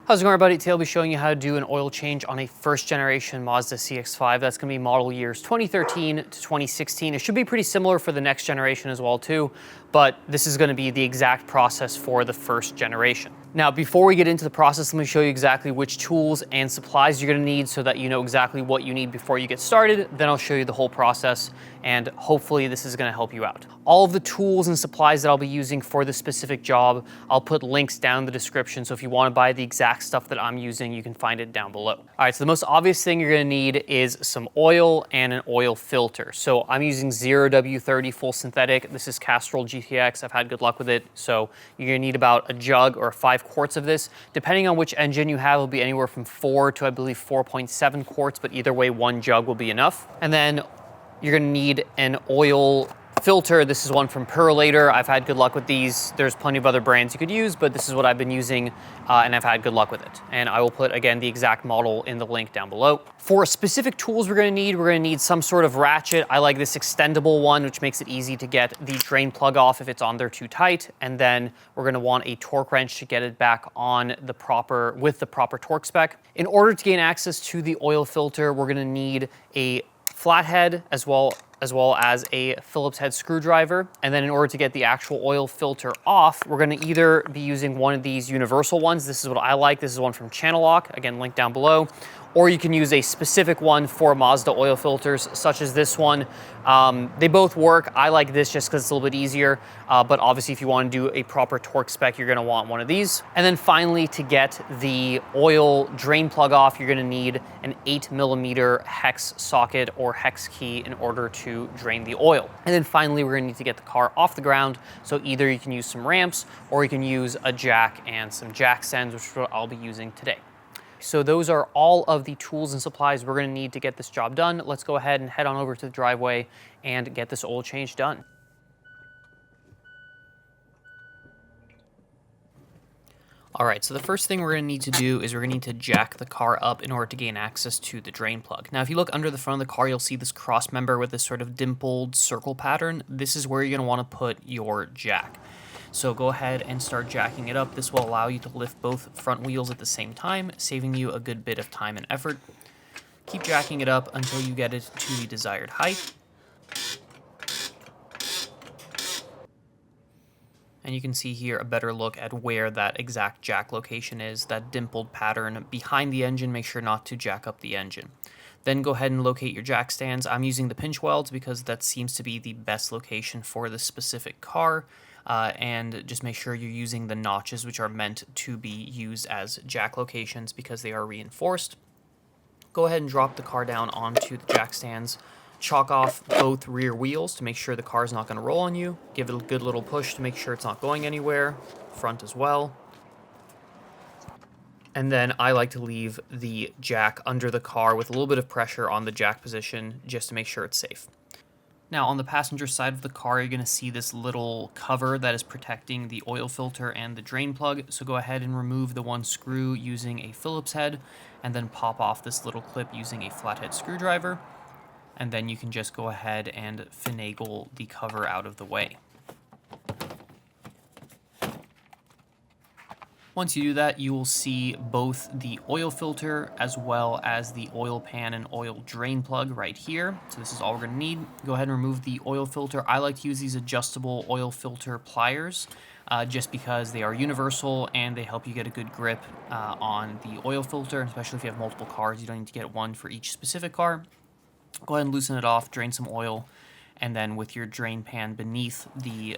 How's it going, everybody? Today I'll be showing you how to do an oil change on a first generation Mazda CX-5. That's going to be model years 2013 to 2016. It should be pretty similar for the next generation as well too, but this is going to be the exact process for the first generation. Now, before we get into the process, let me show you exactly which tools and supplies you're going to need so that you know exactly what you need before you get started. Then I'll show you the whole process, and hopefully this is going to help you out. All of the tools and supplies that I'll be using for this specific job, I'll put links down in the description, so if you want to buy the exact stuff that I'm using, you can find it down below. All right, so the most obvious thing you're going to need is some oil and an oil filter. So I'm using 0W30 full synthetic. This is Castrol GTX. I've had good luck with it. So you're going to need about a jug or 5 quarts of this. Depending on which engine you have, it'll be anywhere from 4 to I believe 4.7 quarts, but either way, 1 jug will be enough. And then you're going to need an oil filter. This is one from Purolator. I've had good luck with these. There's plenty of other brands you could use, but this is what I've been using and I've had good luck with it. And I will put, again, the exact model in the link down below. For specific tools we're going to need some sort of ratchet. I like this extendable one, which makes it easy to get the drain plug off if it's on there too tight. And then we're going to want a torque wrench to get it back on the proper, with the proper torque spec. In order to gain access to the oil filter, we're going to need a flathead as well as a Phillips head screwdriver. And then in order to get the actual oil filter off, we're gonna either be using one of these universal ones. This is what I like. This is one from Channel Lock, again, link down below. Or you can use a specific one for Mazda oil filters, such as this one. They both work. I like this just because it's a little bit easier, but obviously if you want to do a proper torque spec, you're going to want one of these. And then finally, to get the oil drain plug off, you're going to need an 8mm hex socket or hex key in order to drain the oil. And then finally, we're going to need to get the car off the ground. So either you can use some ramps or you can use a jack and some jack stands, which is what I'll be using today. So those are all of the tools and supplies we're going to need to get this job done. Let's go ahead and head on over to the driveway and get this oil change done. All right, so the first thing we're going to need to do is we're going to need to jack the car up in order to gain access to the drain plug. Now, if you look under the front of the car, you'll see this cross member with this sort of dimpled circle pattern. This is where you're going to want to put your jack. So go ahead and start jacking it up. This will allow you to lift both front wheels at the same time, saving you a good bit of time and effort. Keep jacking it up until you get it to the desired height. And you can see here a better look at where that exact jack location is, that dimpled pattern behind the engine. Make sure not to jack up the engine. Then go ahead and locate your jack stands. I'm using the pinch welds because that seems to be the best location for this specific car. And just make sure you're using the notches, which are meant to be used as jack locations because they are reinforced. Go ahead and drop the car down onto the jack stands. Chalk off both rear wheels to make sure the car is not going to roll on you. Give it a good little push to make sure it's not going anywhere. Front as well. And then I like to leave the jack under the car with a little bit of pressure on the jack position just to make sure it's safe. Now, on the passenger side of the car, you're going to see this little cover that is protecting the oil filter and the drain plug. So go ahead and remove the one screw using a Phillips head, and then pop off this little clip using a flathead screwdriver. And then you can just go ahead and finagle the cover out of the way. Once you do that, you will see both the oil filter as well as the oil pan and oil drain plug right here. So this is all we're going to need. Go ahead and remove the oil filter. I like to use these adjustable oil filter pliers just because they are universal and they help you get a good grip on the oil filter, especially if you have multiple cars. You don't need to get one for each specific car. Go ahead and loosen it off, drain some oil, and then with your drain pan beneath the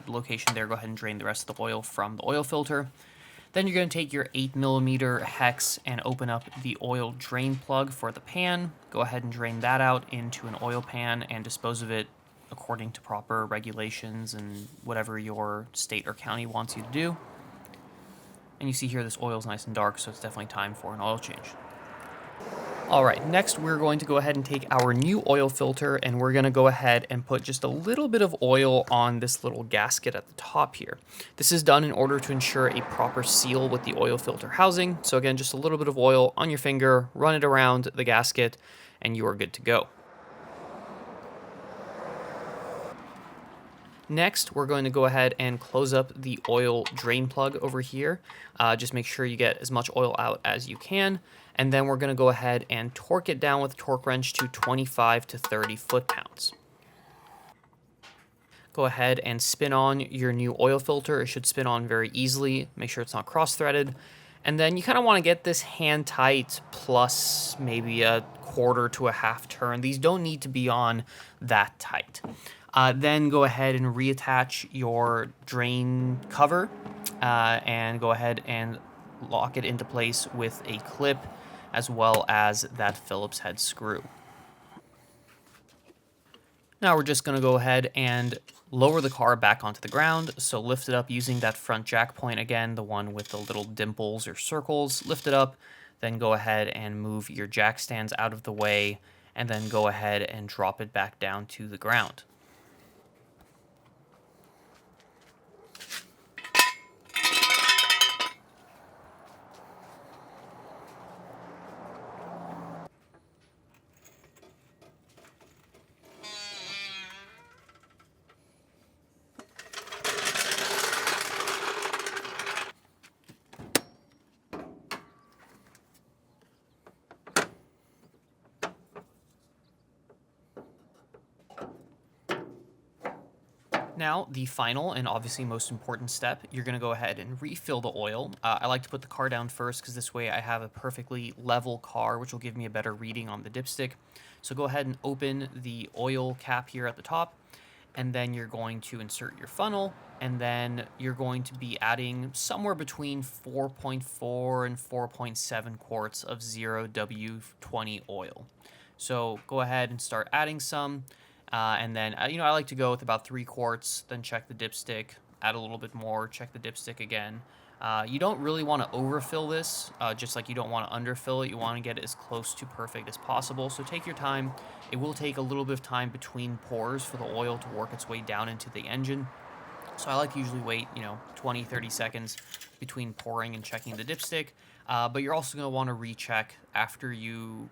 location there, go ahead and drain the rest of the oil from the oil filter. Then you're going to take your 8mm hex and open up the oil drain plug for the pan. Go ahead and drain that out into an oil pan and dispose of it according to proper regulations and whatever your state or county wants you to do. And you see here this oil is nice and dark, so it's definitely time for an oil change. All right, next we're going to go ahead and take our new oil filter and we're going to go ahead and put just a little bit of oil on this little gasket at the top here. This is done in order to ensure a proper seal with the oil filter housing. So again, just a little bit of oil on your finger, run it around the gasket, and you are good to go. Next, we're going to go ahead and close up the oil drain plug over here. Just make sure you get as much oil out as you can. And then we're going to go ahead and torque it down with a torque wrench to 25 to 30 foot-pounds. Go ahead and spin on your new oil filter. It should spin on very easily. Make sure it's not cross-threaded. And then you kind of want to get this hand tight plus maybe a quarter to a half turn. These don't need to be on that tight. Then go ahead and reattach your drain cover and go ahead and lock it into place with a clip as well as that Phillips head screw. Now we're just going to go ahead and lower the car back onto the ground. So lift it up using that front jack point again, the one with the little dimples or circles. Lift it up, then go ahead and move your jack stands out of the way, and then go ahead and drop it back down to the ground. Now, the final and obviously most important step, you're going to go ahead and refill the oil. I like to put the car down first because this way I have a perfectly level car, which will give me a better reading on the dipstick. So go ahead and open the oil cap here at the top, and then you're going to insert your funnel, and then you're going to be adding somewhere between 4.4 and 4.7 quarts of 0W20 oil. So go ahead and start adding some. And then, I like to go with about 3 quarts, then check the dipstick, add a little bit more, check the dipstick again. You don't really want to overfill this, just like you don't want to underfill it. You want to get it as close to perfect as possible. So take your time. It will take a little bit of time between pours for the oil to work its way down into the engine. So I like to usually wait, 20, 30 seconds between pouring and checking the dipstick. But you're also going to want to recheck after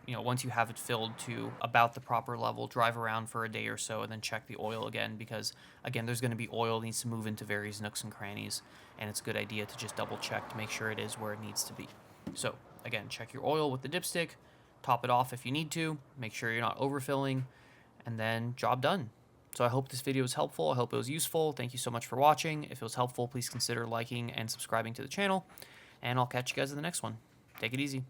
once you have it filled to about the proper level, drive around for a day or so, and then check the oil again because, again, there's going to be oil that needs to move into various nooks and crannies, and it's a good idea to just double check to make sure it is where it needs to be. So, again, check your oil with the dipstick, top it off if you need to, make sure you're not overfilling, and then job done. So I hope this video was helpful. I hope it was useful. Thank you so much for watching. If it was helpful, please consider liking and subscribing to the channel. And I'll catch you guys in the next one. Take it easy.